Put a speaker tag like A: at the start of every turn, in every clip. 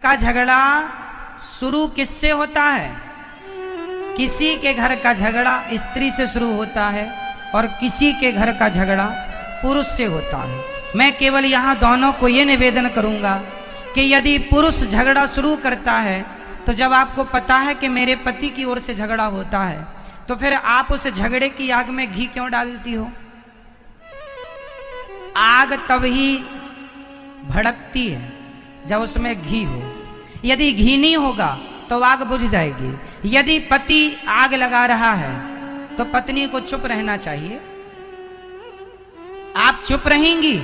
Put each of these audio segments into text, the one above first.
A: का झगड़ा शुरू किससे होता है? किसी के घर का झगड़ा स्त्री से शुरू होता है और किसी के घर का झगड़ा पुरुष से होता है। मैं केवल यहाँ दोनों को ये निवेदन करूँगा कि यदि पुरुष झगड़ा शुरू करता है तो जब आपको पता है कि मेरे पति की ओर से झगड़ा होता है तो फिर आप उस झगड़े की आग में घी क्यों डालती हो? आग तब ही भड़कती है जब उसमें घी हो। यदि घी नहीं होगा तो आग बुझ जाएगी। यदि पति आग लगा रहा है तो पत्नी को चुप रहना चाहिए। आप चुप रहेंगी,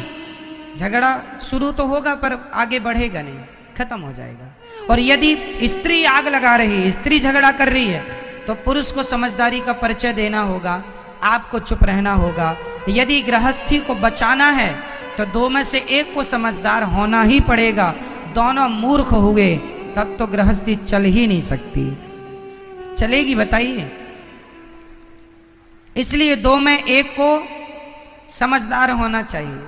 A: झगड़ा शुरू तो होगा पर आगे बढ़ेगा नहीं, खत्म हो जाएगा। और यदि स्त्री आग लगा रही है, स्त्री झगड़ा कर रही है, तो पुरुष को समझदारी का परिचय देना होगा, आपको चुप रहना होगा। यदि गृहस्थी को बचाना है तो दो में से एक को समझदार होना ही पड़ेगा। दोनों मूर्ख हुए तब तो गृहस्थी चल ही नहीं सकती। चलेगी बताइए? इसलिए दो में एक को समझदार होना चाहिए।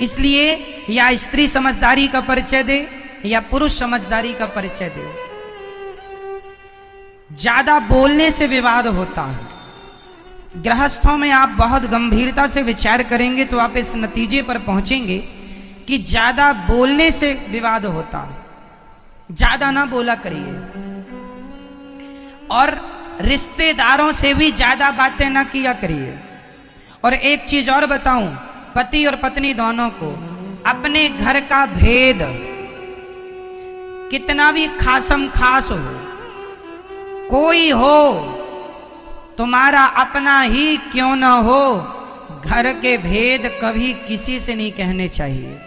A: इसलिए या स्त्री समझदारी का परिचय दे या पुरुष समझदारी का परिचय दे। ज्यादा बोलने से विवाद होता है। गृहस्थों में आप बहुत गंभीरता से विचार करेंगे तो आप इस नतीजे पर पहुंचेंगे कि ज्यादा बोलने से विवाद होता है। ज्यादा ना बोला करिए। और रिश्तेदारों से भी ज्यादा बातें ना किया करिए। और एक चीज और बताऊं, पति और पत्नी दोनों को अपने घर का भेद कितना भी खासम खास हो, कोई हो, तुम्हारा अपना ही क्यों ना हो, घर के भेद कभी किसी से नहीं कहने चाहिए।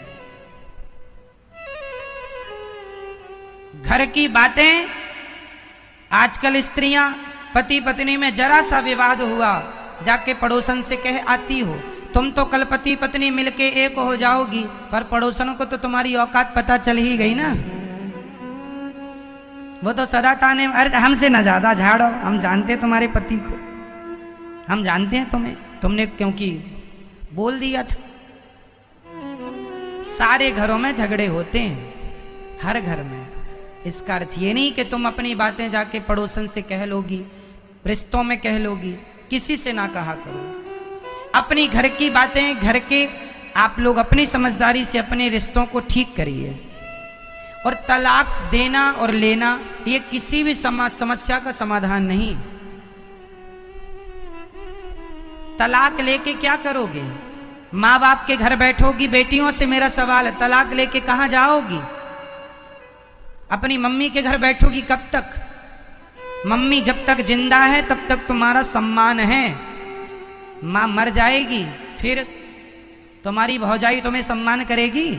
A: घर की बातें, आजकल स्त्रियां पति पत्नी में जरा सा विवाद हुआ जाके पड़ोसन से कह आती हो, तुम तो कल पति पत्नी मिलके एक हो जाओगी, पर पड़ोसनों को तो तुम्हारी औकात पता चल ही गई ना। वो तो सदा ताने, अरे हमसे ना ज्यादा झाड़ो, हम जानते तुम्हारे पति को, हम जानते हैं तुम्हें, तुमने क्योंकि बोल दिया था। सारे घरों में झगड़े होते हैं, हर घर में। इसका अर्थ ये नहीं कि तुम अपनी बातें जाके पड़ोसन से कह लोगी, रिश्तों में कह लोगी, किसी से ना कहा करो। अपनी घर की बातें घर के आप लोग अपनी समझदारी से अपने रिश्तों को ठीक करिए। और तलाक देना और लेना ये किसी भी समस्या का समाधान नहीं। तलाक लेके क्या करोगे? माँ बाप के घर बैठोगी? बेटियों से मेरा सवाल है, तलाक लेके कहाँ जाओगी? अपनी मम्मी के घर बैठोगी कब तक? मम्मी जब तक जिंदा है तब तक तुम्हारा सम्मान है। माँ मर जाएगी फिर तुम्हारी भौजाई तुम्हें सम्मान करेगी?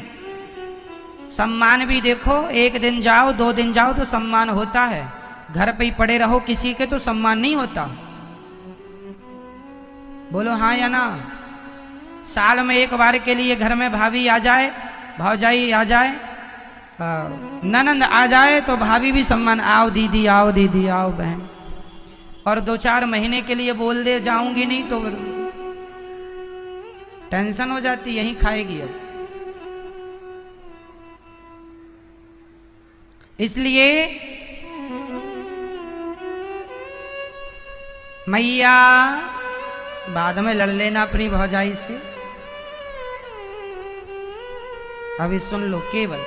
A: सम्मान भी देखो, एक दिन जाओ 2 दिन जाओ तो सम्मान होता है। घर पे ही पड़े रहो किसी के तो सम्मान नहीं होता। बोलो हाँ या ना? साल में एक बार के लिए घर में भाभी आ जाए, भौजाई आ जाए, ननंद आ जाए तो भाभी भी सम्मान, आओ दीदी आओ दीदी आओ बहन। और 2-4 महीने के लिए बोल दे जाऊंगी नहीं तो टेंशन हो जाती, यहीं खाएगी अब। इसलिए मैया बाद में लड़ लेना अपनी भौजाई से। अभी सुन लो, केवल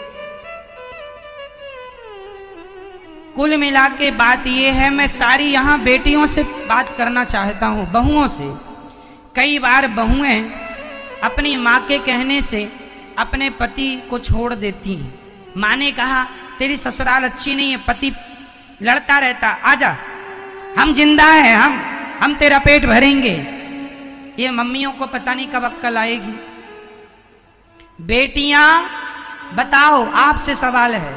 A: कुल मिला के बात यह है, मैं सारी यहां बेटियों से बात करना चाहता हूं, बहुओं से। कई बार बहुएं अपनी माँ के कहने से अपने पति को छोड़ देती हैं। माँ ने कहा तेरी ससुराल अच्छी नहीं है, पति लड़ता रहता, आजा, हम जिंदा हैं, हम तेरा पेट भरेंगे। ये मम्मियों को पता नहीं कब अक्ल आएगी। बेटियां बताओ, आपसे सवाल है,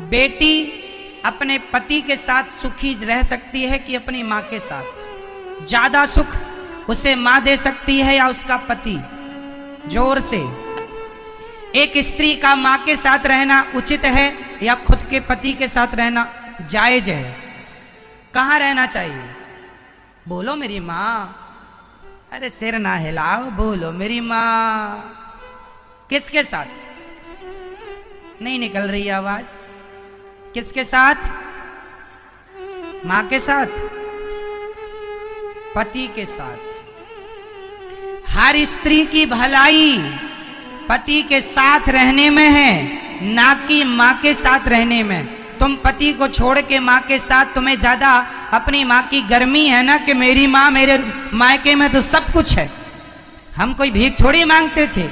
A: बेटी अपने पति के साथ सुखी रह सकती है कि अपनी माँ के साथ? ज्यादा सुख उसे माँ दे सकती है या उसका पति? जोर से। एक स्त्री का माँ के साथ रहना उचित है या खुद के पति के साथ रहना जायज है? कहाँ रहना चाहिए? बोलो मेरी माँ। अरे सिर ना हिलाओ, बोलो मेरी माँ। किसके साथ? नहीं निकल रही आवाज। किसके साथ? मां के साथ, पति के साथ। हर स्त्री की भलाई पति के साथ रहने में है, ना कि मां के साथ रहने में। तुम पति को छोड़ के मां के साथ, तुम्हें ज्यादा अपनी मां की गर्मी है ना कि मेरी मां, मेरे मायके में तो सब कुछ है। हम कोई भीख थोड़ी मांगते थे,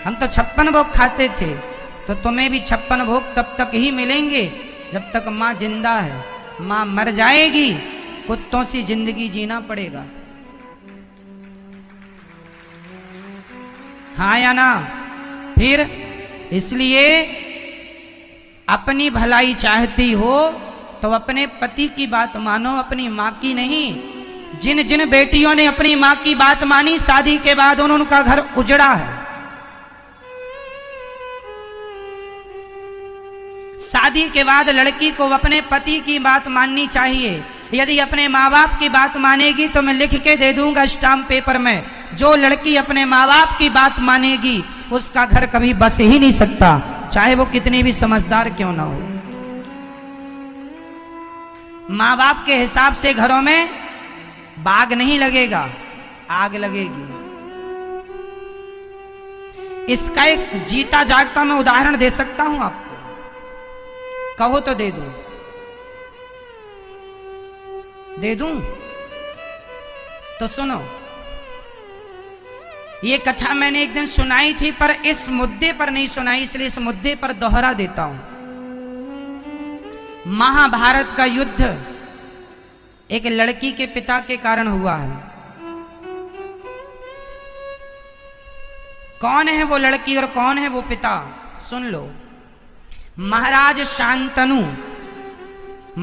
A: हम तो 56 भोग खाते थे। तो तुम्हें भी 56 भोग तब तक ही मिलेंगे जब तक मां जिंदा है। मां मर जाएगी, कुत्तों सी जिंदगी जीना पड़ेगा। हाँ या ना? फिर इसलिए अपनी भलाई चाहती हो तो अपने पति की बात मानो, अपनी मां की नहीं। जिन जिन बेटियों ने अपनी मां की बात मानी, शादी के बाद उनका घर उजड़ा है। शादी के बाद लड़की को अपने पति की बात माननी चाहिए। यदि अपने माँ बाप की बात मानेगी तो मैं लिख के दे दूंगा स्टाम्प पेपर में, जो लड़की अपने माँ बाप की बात मानेगी उसका घर कभी बस ही नहीं सकता, चाहे वो कितनी भी समझदार क्यों ना हो। माँ बाप के हिसाब से घरों में बाग नहीं लगेगा, आग लगेगी। इसका एक जीता जागता मैं उदाहरण दे सकता हूं आपको, कहो तो दे दूं? दे दूं? तो सुनो, ये कथा मैंने एक दिन सुनाई थी, पर इस मुद्दे पर नहीं सुनाई, इसलिए इस मुद्दे पर दोहरा देता हूं। महाभारत का युद्ध एक लड़की के पिता के कारण हुआ है। कौन है वो लड़की और कौन है वो पिता? सुन लो। महाराज शांतनु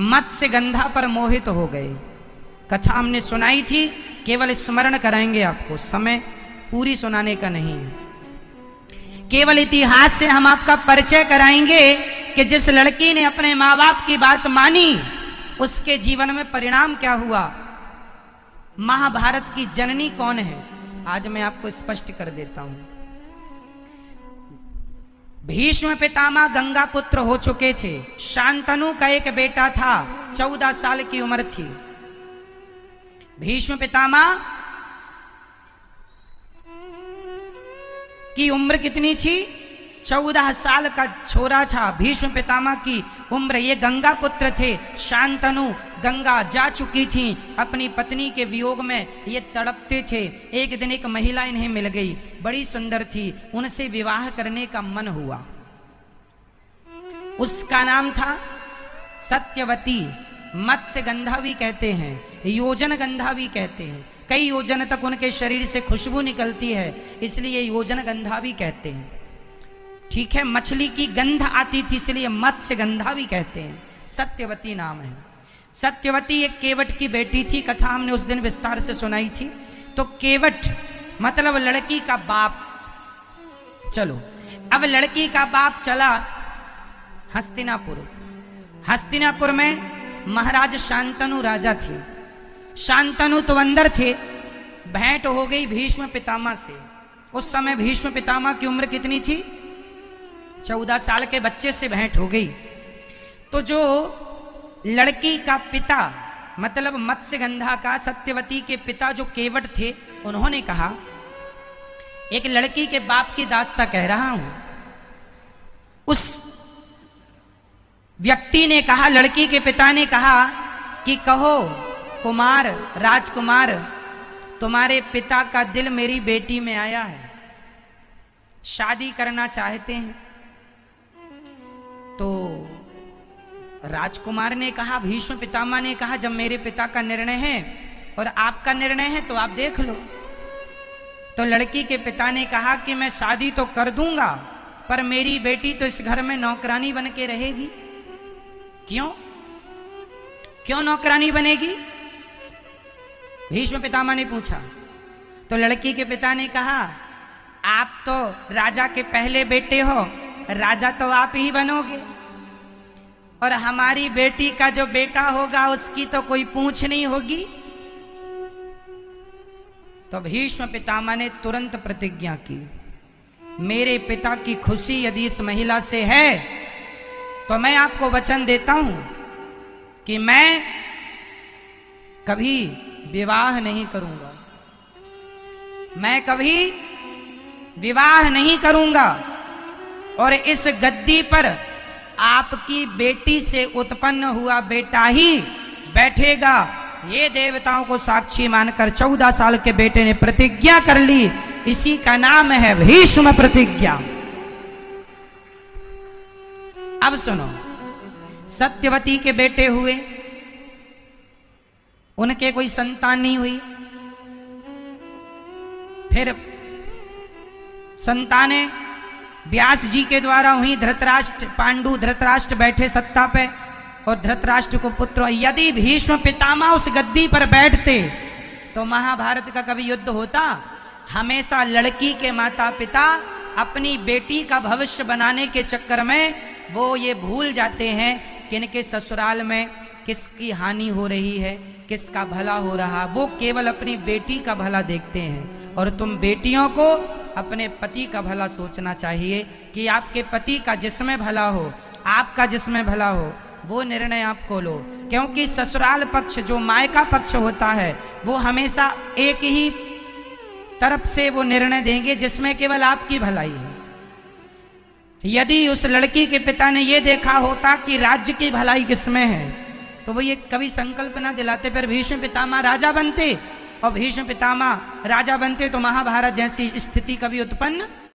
A: मत्स्यगंधा पर मोहित हो गए। कथा हमने सुनाई थी, केवल स्मरण कराएंगे आपको, समय पूरी सुनाने का नहीं है। केवल इतिहास से हम आपका परिचय कराएंगे कि जिस लड़की ने अपने माँ बाप की बात मानी उसके जीवन में परिणाम क्या हुआ। महाभारत की जननी कौन है आज मैं आपको स्पष्ट कर देता हूं। भीष्म पितामह गंगा पुत्र हो चुके थे। शांतनु का एक बेटा था, 14 साल की उम्र थी। भीष्म पितामह की उम्र कितनी थी? 14 साल का छोरा था भीष्म पितामह की उम्र। ये गंगा पुत्र थे। शांतनु गंगा जा चुकी थी, अपनी पत्नी के वियोग में ये तड़पते थे। एक दिन एक महिला इन्हें मिल गई, बड़ी सुंदर थी, उनसे विवाह करने का मन हुआ। उसका नाम था सत्यवती। मत्स्यगंधा भी कहते हैं, योजन गंधा भी कहते हैं। कई योजन तक उनके शरीर से खुशबू निकलती है, इसलिए योजन गंधा भी कहते हैं। ठीक है, मछली की गंध आती थी इसलिए मत्स्यगंधा भी कहते हैं। सत्यवती नाम है। सत्यवती एक केवट की बेटी थी, कथा हमने उस दिन विस्तार से सुनाई थी। तो केवट मतलब लड़की का बाप। चलो, अब लड़की का बाप चला हस्तिनापुर। हस्तिनापुर में महाराज शांतनु राजा थे। शांतनु तो अंदर थे। भेंट हो गई भीष्म पितामह से। उस समय भीष्म पितामह की उम्र कितनी थी? 14 साल के बच्चे से भेंट हो गई। तो जो लड़की का पिता मतलब मत्स्यगंधा का, सत्यवती के पिता जो केवट थे, उन्होंने कहा, एक लड़की के बाप की दास्ता कह रहा हूं। उस व्यक्ति ने कहा, लड़की के पिता ने कहा कि कहो कुमार, राजकुमार, तुम्हारे पिता का दिल मेरी बेटी में आया है, शादी करना चाहते हैं। तो राजकुमार ने कहा, भीष्म पितामह ने कहा, जब मेरे पिता का निर्णय है और आपका निर्णय है तो आप देख लो। तो लड़की के पिता ने कहा कि मैं शादी तो कर दूंगा, पर मेरी बेटी तो इस घर में नौकरानी बन के रहेगी। क्यों? क्यों नौकरानी बनेगी? भीष्म पितामह ने पूछा। तो लड़की के पिता ने कहा, आप तो राजा के पहले बेटे हो, राजा तो आप ही बनोगे, और हमारी बेटी का जो बेटा होगा उसकी तो कोई पूछ नहीं होगी। तो भीष्म पितामह ने तुरंत प्रतिज्ञा की, मेरे पिता की खुशी यदि इस महिला से है तो मैं आपको वचन देता हूं कि मैं कभी विवाह नहीं करूंगा, मैं कभी विवाह नहीं करूंगा, और इस गद्दी पर आपकी बेटी से उत्पन्न हुआ बेटा ही बैठेगा। ये देवताओं को साक्षी मानकर 14 साल के बेटे ने प्रतिज्ञा कर ली। इसी का नाम है भीष्म प्रतिज्ञा। अब सुनो, सत्यवती के बेटे हुए, उनके कोई संतान नहीं हुई। फिर संतानें व्यास जी के द्वारा हुई। धृतराष्ट्र, पांडु धृतराष्ट्र बैठे सत्ता पे और धृतराष्ट्र को पुत्र। यदि भीष्म पितामह उस गद्दी पर बैठते तो महाभारत का कभी युद्ध होता? हमेशा लड़की के माता पिता अपनी बेटी का भविष्य बनाने के चक्कर में वो ये भूल जाते हैं कि इनके ससुराल में किसकी हानि हो रही है, किसका भला हो रहा। वो केवल अपनी बेटी का भला देखते हैं। और तुम बेटियों को अपने पति का भला सोचना चाहिए कि आपके पति का जिसमें भला हो, आपका जिसमें भला हो, वो निर्णय आपको लो। क्योंकि ससुराल पक्ष, जो मायका पक्ष होता है, वो हमेशा एक ही तरफ से वो निर्णय देंगे जिसमें केवल आपकी भलाई है। यदि उस लड़की के पिता ने ये देखा होता कि राज्य की भलाई किसमें है, तो वो ये कभी संकल्प ना दिलाते, फिर भीष्म पितामह राजा बनते। और भीष्म पितामह राजा बनते तो महाभारत जैसी स्थिति कभी उत्पन्न